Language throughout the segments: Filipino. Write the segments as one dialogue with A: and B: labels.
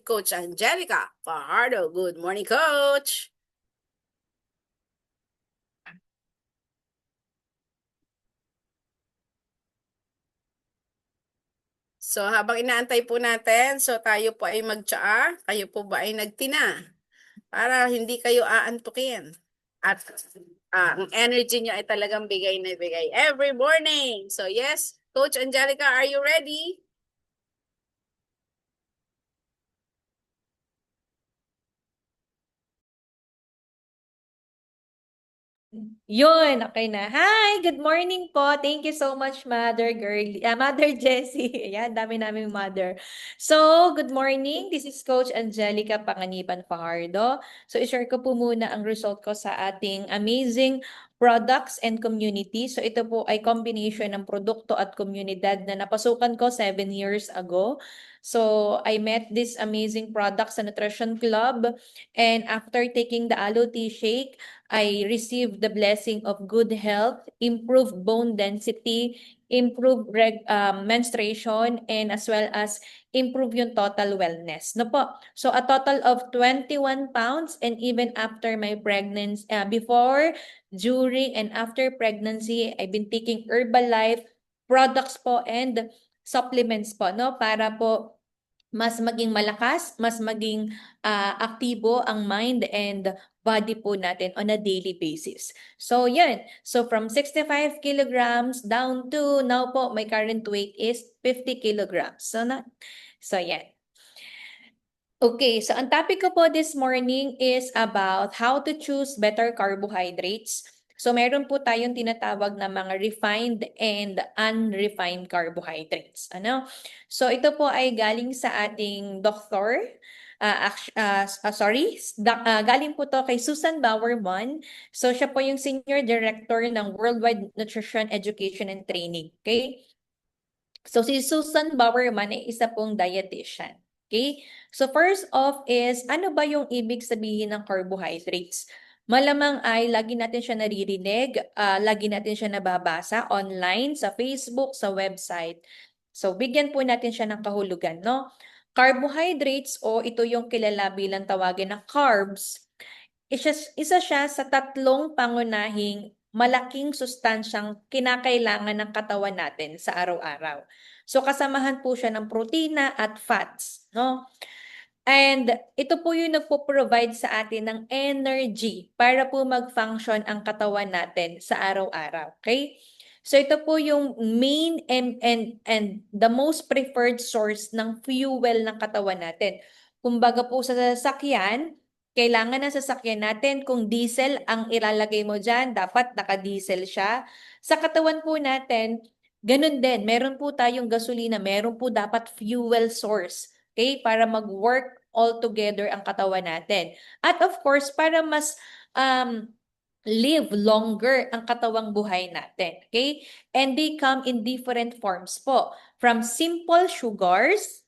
A: Coach Angelica Fajardo. Good morning, Coach! So habang inaantay po natin, so tayo po ay magtsaa, kayo po ba ay nagtina? Para hindi kayo aantukin. At ang energy niyo ay talagang bigay na bigay every morning. So yes, Coach Angelica, are you ready?
B: Yun, okay na. Hi, good morning po. Thank you so much, Mother Girlie, Mother Jessie. Ayan, dami naming mother. So, good morning. This is Coach Angelica Panganiban Fajardo. So, i-share ko po muna ang result ko sa ating amazing products and community. So, ito po ay combination ng produkto at komunidad na napasukan ko 7 years ago. So, I met this amazing product sa Nutrition Club, and after taking the Aloe Tea Shake, I received the blessing of good health, improved bone density, improved menstruation, and as well as improve yung total wellness. No po? So a total of 21 pounds, and even after my pregnancy, before, during, and after pregnancy, I've been taking Herbalife products po and supplements po, no? Para po mas maging malakas, mas maging aktibo ang mind and body po natin on a daily basis. So, yan. So, from 65 kilograms down to now po, my current weight is 50 kilograms. So yan. Okay, so ang topic ko po this morning is about how to choose better carbohydrates. So meron po tayong tinatawag na mga refined and unrefined carbohydrates. Ano? So ito po ay galing sa ating doktor. Galing po to kay Susan Bowerman. So siya po yung Senior Director ng Worldwide Nutrition Education and Training. Okay? So si Susan Bowerman ay isa pong dietitian. Okay? So first off is, ano ba yung ibig sabihin ng carbohydrates? Malamang ay lagi natin siya naririnig, lagi natin siya nababasa online, sa Facebook, sa website. So bigyan po natin siya ng kahulugan, no? Carbohydrates, o ito yung kilala bilang tawagin na carbs, isa siya sa tatlong pangunahing malaking sustansyang kinakailangan ng katawan natin sa araw-araw. So kasamahan po siya ng protina at fats, no? And ito po yung nagpo-provide sa atin ng energy para po mag-function ang katawan natin sa araw-araw. Okay? So ito po yung main and the most preferred source ng fuel ng katawan natin. Kumbaga po sa sasakyan, kailangan ng sasakyan natin, kung diesel ang ilalagay mo dyan, dapat naka-diesel siya. Sa katawan po natin, ganun din. Meron po tayong gasolina, meron po dapat fuel source. Okay? Para mag-work all together ang katawan natin. At of course, para mas live longer ang katawang buhay natin. Okay? And they come in different forms po. From simple sugars,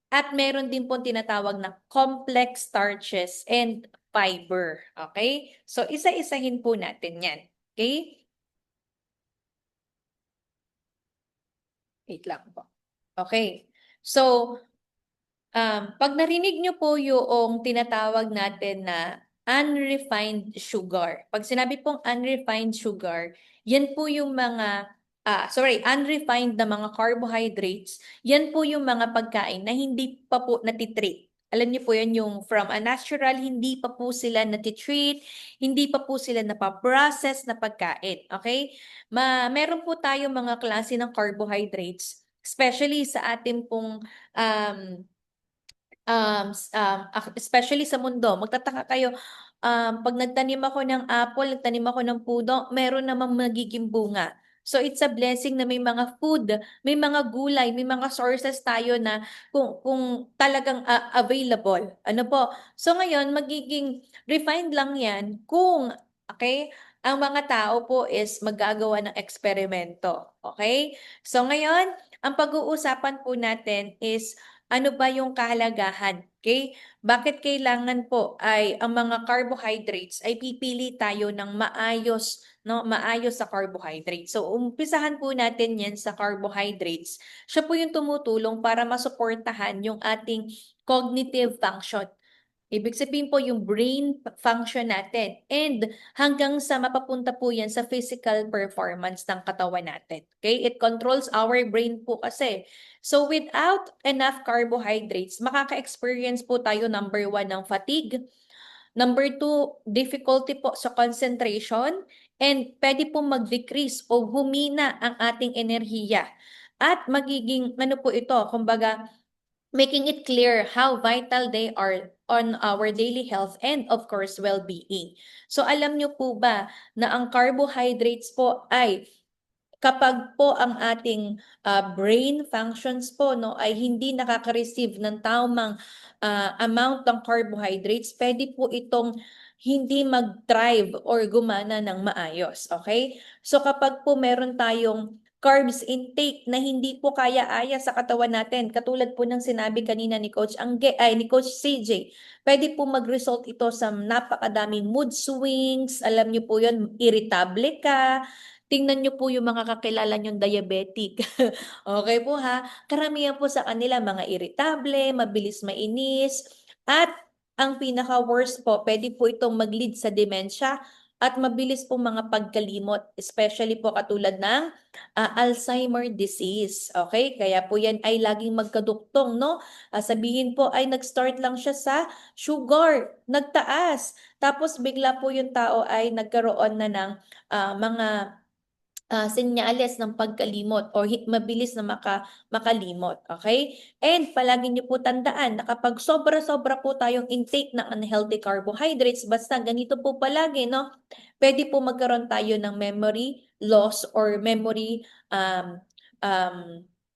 B: at meron din po tinatawag na complex starches and fiber. Okay? So, isa-isahin po natin yan. Okay? Wait lang po. Okay. So, pag narinig nyo po yung tinatawag natin na unrefined sugar. Pag sinabi pong unrefined sugar, yan po yung mga, unrefined na mga carbohydrates, yan po yung mga pagkain na hindi pa po natitreat. Alam niyo po yan, yung from a natural, hindi pa po sila natitreat, hindi pa po sila napaprocess na pagkain. Okay? Meron po tayong mga klase ng carbohydrates, especially sa ating pong um, especially sa mundo. Magtataka kayo, pag nagtanim ako ng apple, nagtanim ako ng puno, meron namang magiging bunga. So it's a blessing na may mga food, may mga gulay, may mga sources tayo na kung talagang available. Ano po? So ngayon, magiging refined lang yan kung, okay, ang mga tao po is maggagawa ng eksperimento. Okay? So ngayon, ang pag-uusapan po natin is ano ba yung kahalagahan. Okay? Bakit kailangan po ay ang mga carbohydrates ay pipili tayo ng maayos, no? Maayos sa carbohydrates. So, umpisahan po natin yan sa carbohydrates. Siya po yung tumutulong para masuportahan yung ating cognitive function. Ibig sabihin po yung brain function natin. And hanggang sa mapapunta po yan sa physical performance ng katawan natin. Okay? It controls our brain po kasi. So without enough carbohydrates, makaka-experience po tayo number 1 ng fatigue. Number 2, difficulty po sa concentration. And pwede po mag-decrease o humina ang ating enerhiya. At magiging, ano po ito, kumbaga, making it clear how vital they are on our daily health and of course well-being. So alam nyo po ba na ang carbohydrates po ay kapag po ang ating brain functions po no ay hindi nakaka-receive ng tamang amount ng carbohydrates, pwede po itong hindi mag-thrive or gumana ng maayos, okay? So kapag po meron tayong carbs intake na hindi po kaya-aya sa katawan natin, katulad po ng sinabi kanina ni ni Coach CJ, pwede po mag-result ito sa napakadaming mood swings, alam niyo po 'yon, irritable ka. Tingnan niyo po yung mga kakilala niyong diabetic. Okay po ha. Karamihan po sa kanila mga irritable, mabilis mainis, at ang pinaka-worst po, pwede po itong mag-lead sa dementia at mabilis po mga pagkalimot, especially po katulad ng Alzheimer disease. Okay? Kaya po yan ay laging magkaduktong, no? Sabihin po ay nag-start lang siya sa sugar, nagtaas. Tapos bigla po yung tao ay nagkaroon na ng mga senyales ng pagkalimot or mabilis na makalimot. Okay? And palagi niyo po tandaan na kapag sobra-sobra po tayong intake ng unhealthy carbohydrates, basta ganito po palagi, no? Pwede po magkaroon tayo ng memory loss or memory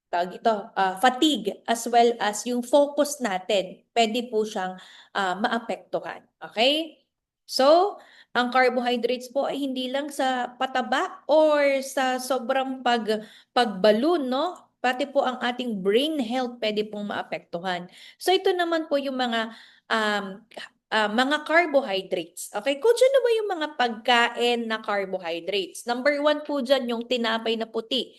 B: tawag ito, fatigue as well as yung focus natin. Pwede po siyang maapektuhan. Okay? So, ang carbohydrates po ay hindi lang sa pataba or sa sobrang pagbalon, no? Pati po ang ating brain health pwede pong maapektuhan. So ito naman po yung mga carbohydrates. Okay, Coach, ano ba yung mga pagkain na carbohydrates? Number 1 po dyan yung tinapay na puti,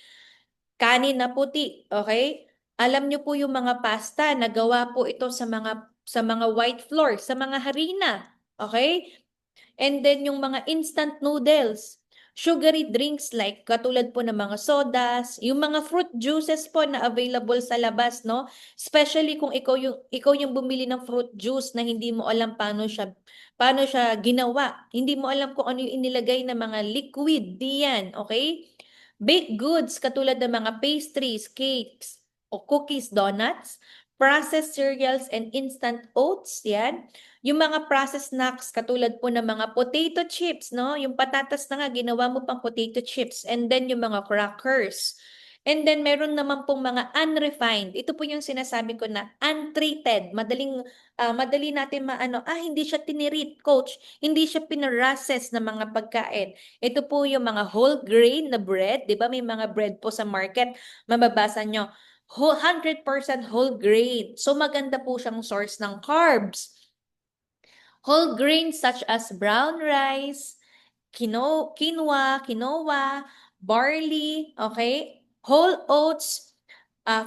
B: kanin na puti. Okay? Alam nyo po yung mga pasta, nagawa po ito sa mga white flour, sa mga harina. Okay? And then yung mga instant noodles, sugary drinks like katulad po ng mga sodas, yung mga fruit juices po na available sa labas, no? Especially kung ikaw yung bumili ng fruit juice na hindi mo alam paano siya ginawa. Hindi mo alam kung ano yung inilagay na mga liquid diyan, okay? Baked goods katulad ng mga pastries, cakes, o cookies, donuts, processed cereals and instant oats, yan. Yung mga processed snacks katulad po ng mga potato chips, no? Yung patatas na nga, ginawa mo pang potato chips. And then yung mga crackers. And then meron naman pong mga unrefined. Ito po yung sinasabi ko na untreated. Madali natin hindi siya tinirit, coach. Hindi siya pinarases na mga pagkain. Ito po yung mga whole grain na bread. Di ba may mga bread po sa market? Mababasa nyo. 100% whole grain. So maganda po siyang source ng carbs. Whole grains such as brown rice, quinoa, barley, okay? Whole oats,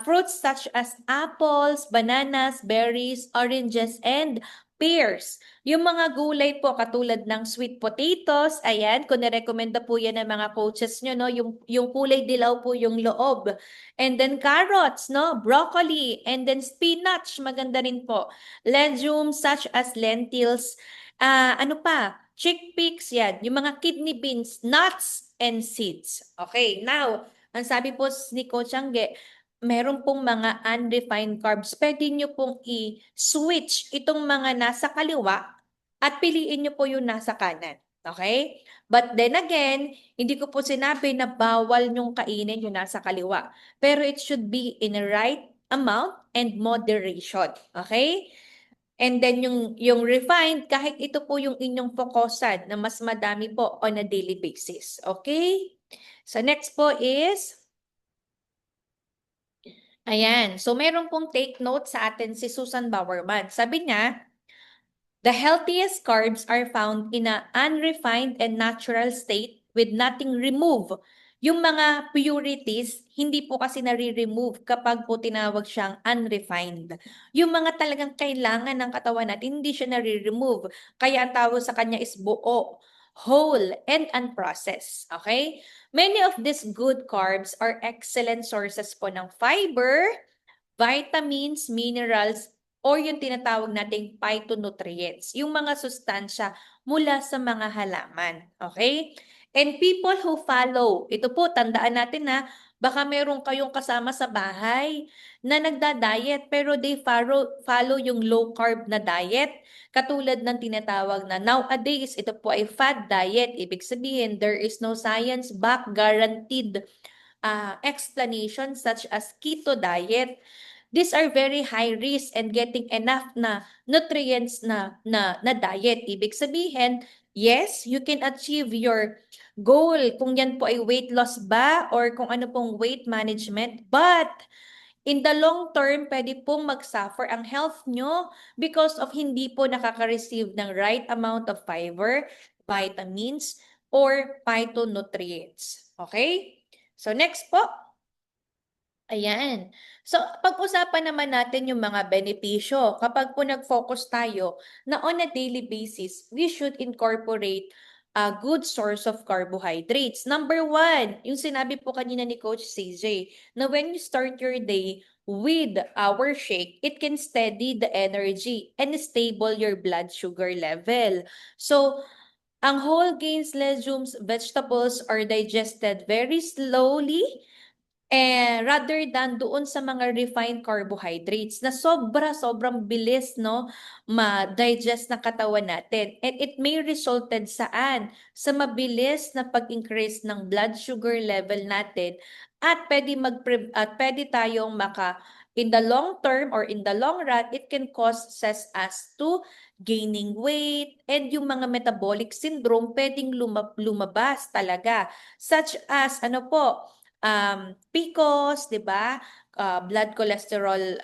B: fruits such as apples, bananas, berries, oranges, and pears. Yung mga gulay po katulad ng sweet potatoes, ayan, kung nirekomenda po yan ng mga coaches nyo, no? Yung kulay dilaw po yung loob. And then carrots, no? Broccoli, and then spinach, maganda rin po. Legumes such as lentils, ano pa? Chickpeas, yan. Yung mga kidney beans, nuts, and seeds. Okay, now, ang sabi po ni Coach Angge, meron pong mga unrefined carbs. Pwede nyo pong i-switch itong mga nasa kaliwa at piliin nyo po yung nasa kanan. Okay? But then again, hindi ko po sinabi na bawal nyong kainin yung nasa kaliwa. Pero it should be in the right amount and moderation. Okay? And then yung refined, kahit ito po yung inyong focusan na mas madami po on a daily basis. Okay? So next po is Ayan. So, meron pong take note sa atin si Susan Bowerman. Sabi niya, the healthiest carbs are found in an unrefined and natural state with nothing removed. Yung mga purities, hindi po kasi nare-remove kapag po tinawag siyang unrefined. Yung mga talagang kailangan ng katawan natin, hindi siya nare-remove. Kaya ang tawag sa kanya is buo, whole, and unprocessed. Okay? Many of these good carbs are excellent sources po ng fiber, vitamins, minerals, or yung tinatawag nating phytonutrients, yung mga sustansya mula sa mga halaman. Okay? And people who follow, ito po, tandaan natin na baka meron kayong kasama sa bahay na nagda-diet pero they follow yung low carb na diet. Katulad ng tinatawag na nowadays, ito po ay fad diet. Ibig sabihin, there is no science back guaranteed explanation such as keto diet. These are very high risk and getting enough na nutrients na diet. Ibig sabihin, yes, you can achieve your goal kung yan po ay weight loss ba or kung ano pong weight management, but in the long term, pwede pong mag-suffer ang health nyo because of hindi po nakaka-receive ng right amount of fiber, vitamins, or phytonutrients. Okay? So next po. Ayan. So, pag-usapan naman natin yung mga benepisyo. Kapag po nag-focus tayo na on a daily basis, we should incorporate a good source of carbohydrates. Number one, yung sinabi po kanina ni Coach CJ, na when you start your day with our shake, it can steady the energy and stable your blood sugar level. So, ang whole grains, legumes, vegetables are digested very slowly rather than doon sa mga refined carbohydrates na sobrang bilis no ma-digest ng katawan natin. And it may resulted saan? Sa mabilis na pag-increase ng blood sugar level natin at pwede tayong in the long term or in the long run, it can cause us to gaining weight and yung mga metabolic syndrome pwedeng lumabas talaga. Such as, ano po, PCOS, 'di ba? Blood cholesterol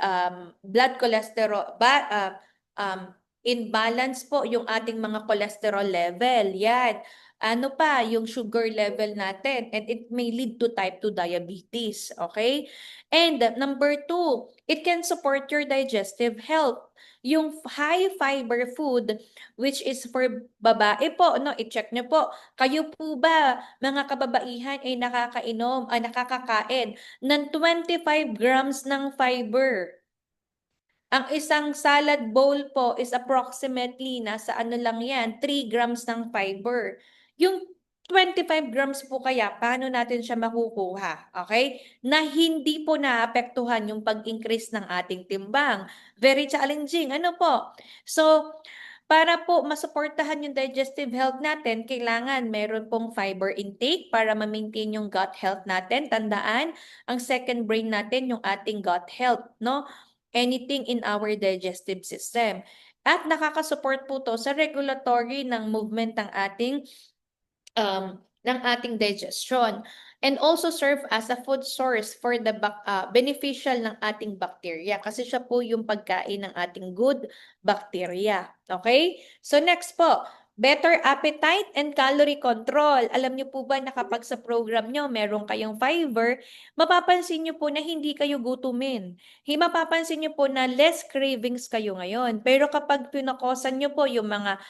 B: imbalance po yung ating mga cholesterol level. Yan. Ano pa, yung sugar level natin and it may lead to type 2 diabetes, okay? And number 2, it can support your digestive health. Yung high fiber food which is for babae po, no, i-check nyo po. Kayo po ba mga kababaihan ay nakakakain ng 25 grams ng fiber? Ang isang salad bowl po is approximately nasa ano lang yan, 3 grams ng fiber. Yung 25 grams po kaya, paano natin siya makukuha? Okay? Na hindi po naapektuhan yung pag-increase ng ating timbang. Very challenging. Ano po? So, para po masuportahan yung digestive health natin, kailangan meron pong fiber intake para ma-maintain yung gut health natin. Tandaan, ang second brain natin yung ating gut health, no? Anything in our digestive system. At nakakasupport po to sa regulatory ng movement ng ating digestion. And also serve as a food source for the beneficial ng ating bacteria. Kasi siya po yung pagkain ng ating good bacteria. Okay? So next po, better appetite and calorie control. Alam niyo po ba na kapag sa program nyo meron kayong fiber, mapapansin niyo po na hindi kayo gutumin. Mapapansin niyo po na less cravings kayo ngayon. Pero kapag pinakosan niyo po yung mga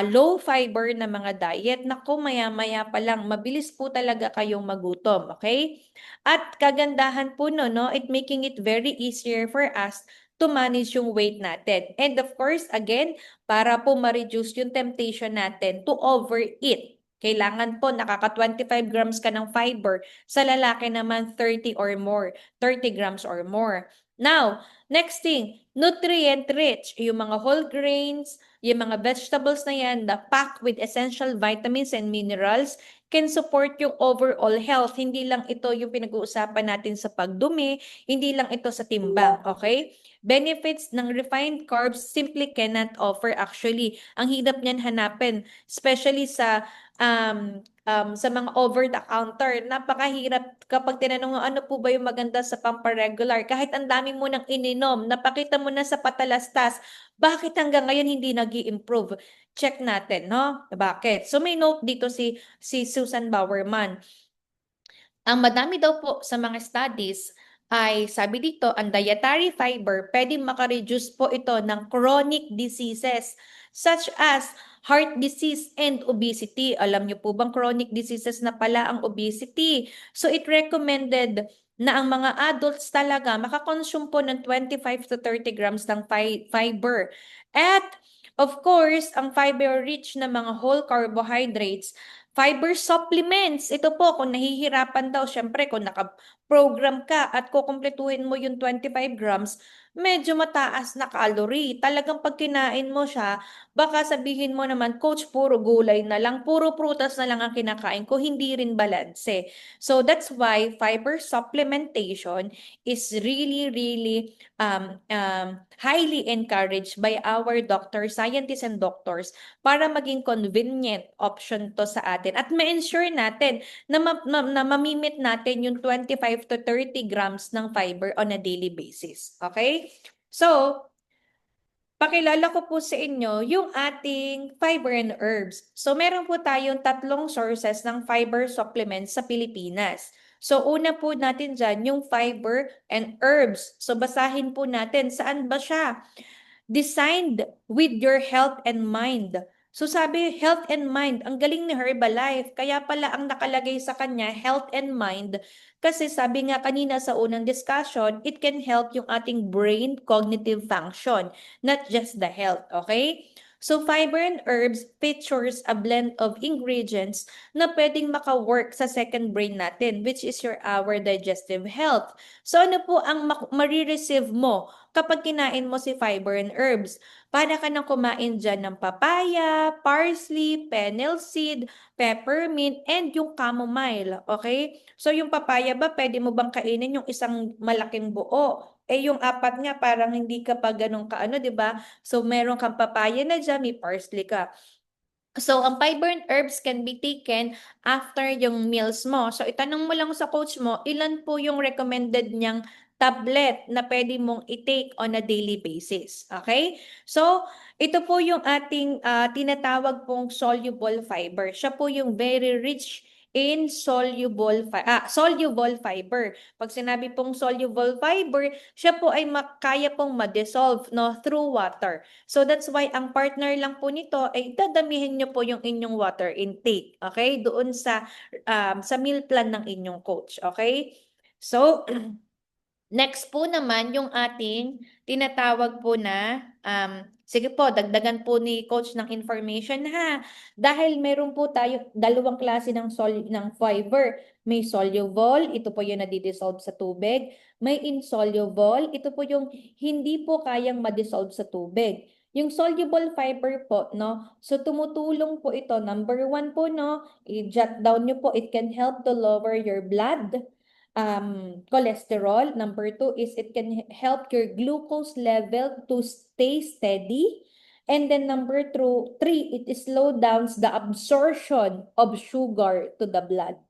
B: low fiber na mga diet, naku, maya-maya pa lang, mabilis po talaga kayong magutom, okay? At kagandahan po no, it making it very easier for us to manage yung weight natin. And of course, again, para po ma-reduce yung temptation natin to overeat. Kailangan po nakaka 25 grams ka ng fiber. Sa lalaki naman 30 or more, 30 grams or more. Now, next thing, nutrient rich, yung mga whole grains, yung mga vegetables na yan, packed with essential vitamins and minerals, can support yung overall health. Hindi lang ito yung pinag-uusapan natin sa pagdumi, hindi lang ito sa timbang, okay? Benefits ng refined carbs simply cannot offer actually. Ang hirap niyan hanapin, especially sa mga over-the-counter. Napakahirap kapag tinanong mo, ano po ba yung maganda sa pampa-regular? Kahit ang dami mo nang ininom, napakita mo na sa patalastas, bakit hanggang ngayon hindi nag-i-improve? Check natin, no? Bakit? So may note dito si Susan Bowerman. Ang madami daw po sa mga studies ay sabi dito, ang dietary fiber, pwedeng makareduce po ito ng chronic diseases such as heart disease and obesity. Alam niyo po bang chronic diseases na pala ang obesity? So it recommended na ang mga adults talaga makakonsume po ng 25 to 30 grams ng fiber. At of course, ang fiber-rich na mga whole carbohydrates, fiber supplements. Ito po, kung nahihirapan daw, syempre kung naka-program ka at kukumpletuhin mo yung 25 grams, medyo mataas na calorie. Talagang pag kinain mo siya, baka sabihin mo naman, Coach, puro gulay na lang, puro prutas na lang ang kinakain ko, hindi rin balanse. So that's why fiber supplementation is really, really highly encouraged by our doctors, scientists and doctors para maging convenient option to sa atin at ma-ensure natin na, na mamimit natin yung 25 to 30 grams ng fiber on a daily basis. Okay? So, pakilala ko po sa inyo yung ating fiber and herbs. So, meron po tayong tatlong sources ng fiber supplements sa Pilipinas. So, una po natin dyan yung fiber and herbs. So, basahin po natin saan ba siya designed with your health and mind. So sabi, health and mind, ang galing ni Herbalife. Kaya pala ang nakalagay sa kanya, health and mind. Kasi sabi nga kanina sa unang discussion, it can help yung ating brain cognitive function, not just the health, okay? So fiber and herbs features a blend of ingredients na pwedeng maka-work sa second brain natin, which is our digestive health. So ano po ang marireceive mo kapag kinain mo si fiber and herbs? Para ka nang kumain dyan ng papaya, parsley, fennel seed, peppermint, and yung chamomile. Okay? So yung papaya ba, pwede mo bang kainin yung isang malaking buo? Yung apat nga, parang hindi ka pa ganun kaano, di ba? So meron kang papaya na dyan, may parsley ka. So, ang fiber and herbs can be taken after yung meals mo. So, itanong mo lang sa coach mo, ilan po yung recommended niyang tablet na pwede mong i-take on a daily basis. Okay? So, ito po yung ating tinatawag pong soluble fiber. Siya po yung very rich in soluble fiber. Pag sinabi pong soluble fiber, siya po ay kaya pong ma-dissolve no, through water. So that's why ang partner lang po nito ay dadamihin nyo po yung inyong water intake. Okay? Doon sa meal plan ng inyong coach. Okay? So, next po naman yung ating tinatawag po na, sige po, dagdagan po ni coach ng information ha. Dahil meron po tayo dalawang klase ng fiber. May soluble, ito po yung nadidissolve sa tubig. May insoluble, ito po yung hindi po kayang madissolve sa tubig. Yung soluble fiber po, no? So, tumutulong po ito. Number 1 po, no? I-jot down nyo po, it can help to lower your blood cholesterol. Number 2 is it can help your glucose level to stay steady. And then number 3, it slow down the absorption of sugar to the blood.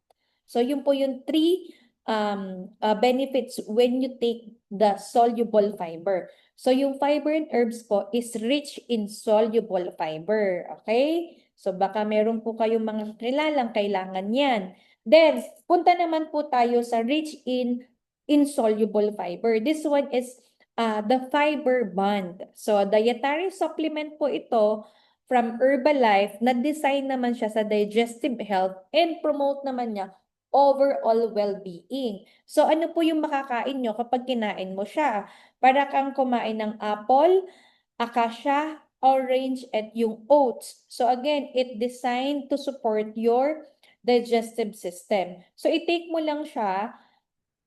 B: So yun po yung 3 benefits when you take the soluble fiber. So yung fiber and herbs po is rich in soluble fiber. Okay? So baka meron po kayong mga kilalang kailangan yan. Then, punta naman po tayo sa rich in insoluble fiber. This one is the fiber bond. So, dietary supplement po ito from Herbalife na design naman siya sa digestive health and promote naman niya overall well-being. So, ano po yung makakain nyo kapag kinain mo siya? Para kang kumain ng apple, acacia, orange, at yung oats. So, again, it designed to support your digestive system. So, i-take mo lang siya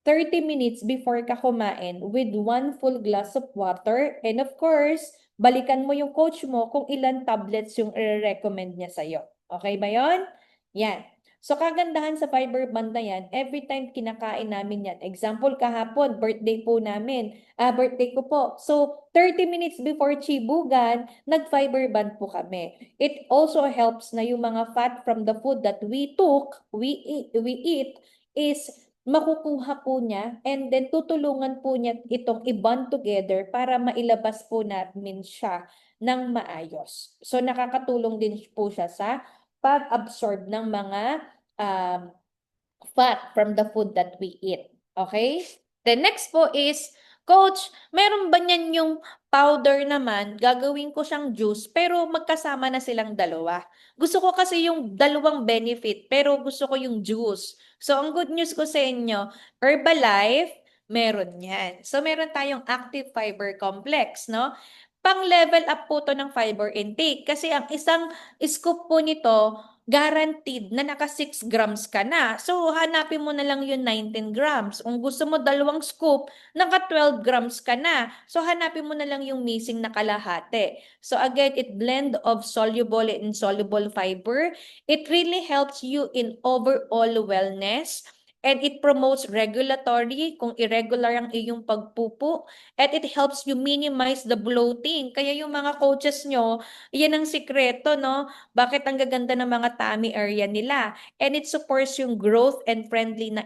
B: 30 minutes before ka kumain with 1 full glass of water. And of course, balikan mo yung coach mo kung ilan tablets yung i-recommend niya sa'yo. Okay ba yon? Yan. So kagandahan sa fiber band na yan, every time kinakain namin yan. Example, kahapon, birthday po namin. Birthday ko po. So 30 minutes before chibugan, nag-fiber band po kami. It also helps na yung mga fat from the food that we eat is makukuha po niya and then tutulungan po niya itong i-bond together para mailabas po namin siya ng maayos. So nakakatulong din po siya sa pag-absorb ng mga um, fat from the food that we eat. Okay? The next po is, Coach, meron ba niyan yung powder naman, gagawin ko siyang juice, pero magkasama na silang dalawa. Gusto ko kasi yung dalawang benefit, pero gusto ko yung juice. So, ang good news ko sa inyo, Herbalife, meron yan. So, meron tayong active fiber complex, no? Pang-level up po to ng fiber intake. Kasi ang isang scoop po nito, guaranteed na naka 6 grams ka na. So, hanapin mo na lang yung 19 grams. Kung gusto mo dalawang scoop, naka 12 grams ka na. So, hanapin mo na lang yung missing na kalahati. So, again, it blend of soluble and insoluble fiber. It really helps you in overall wellness. And it promotes regulatory kung irregular ang iyong pagpupo. And it helps you minimize the bloating. Kaya yung mga coaches nyo, yan ang sikreto, no? Bakit ang gaganda ng mga tummy area nila? And it supports yung growth and friendly na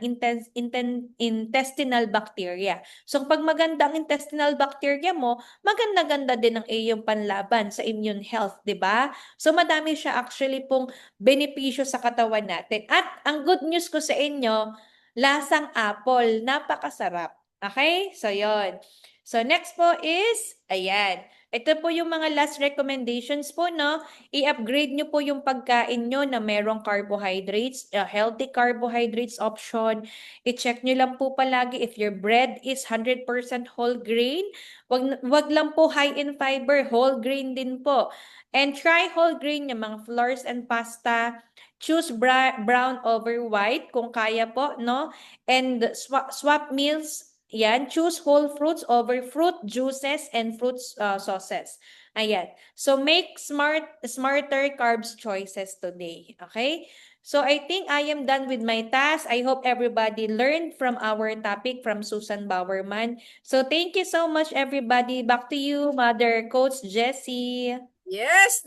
B: intestinal bacteria. So pag maganda ang intestinal bacteria mo, maganda-ganda din ang iyong panlaban sa immune health, di ba? So madami siya actually pong benepisyo sa katawan natin. At ang good news ko sa inyo, lasang apple, napakasarap. Okay? So yon. So next po is, ayan. Ito po yung mga last recommendations po, no? I-upgrade nyo po yung pagkain nyo na merong carbohydrates, healthy carbohydrates option. I-check nyo lang po palagi if your bread is 100% whole grain. Wag lang po high in fiber, whole grain din po. And try whole grain yung mga flours and pasta. Choose brown over white kung kaya po, no? And swap meals. Yan, choose whole fruits over fruit juices and fruit sauces. Ayan. So make smarter carbs choices today. Okay? So I think I am done with my task. I hope everybody learned from our topic from Susan Bowerman. So thank you so much, everybody. Back to you, Mother Coach Jessie.
A: Yes,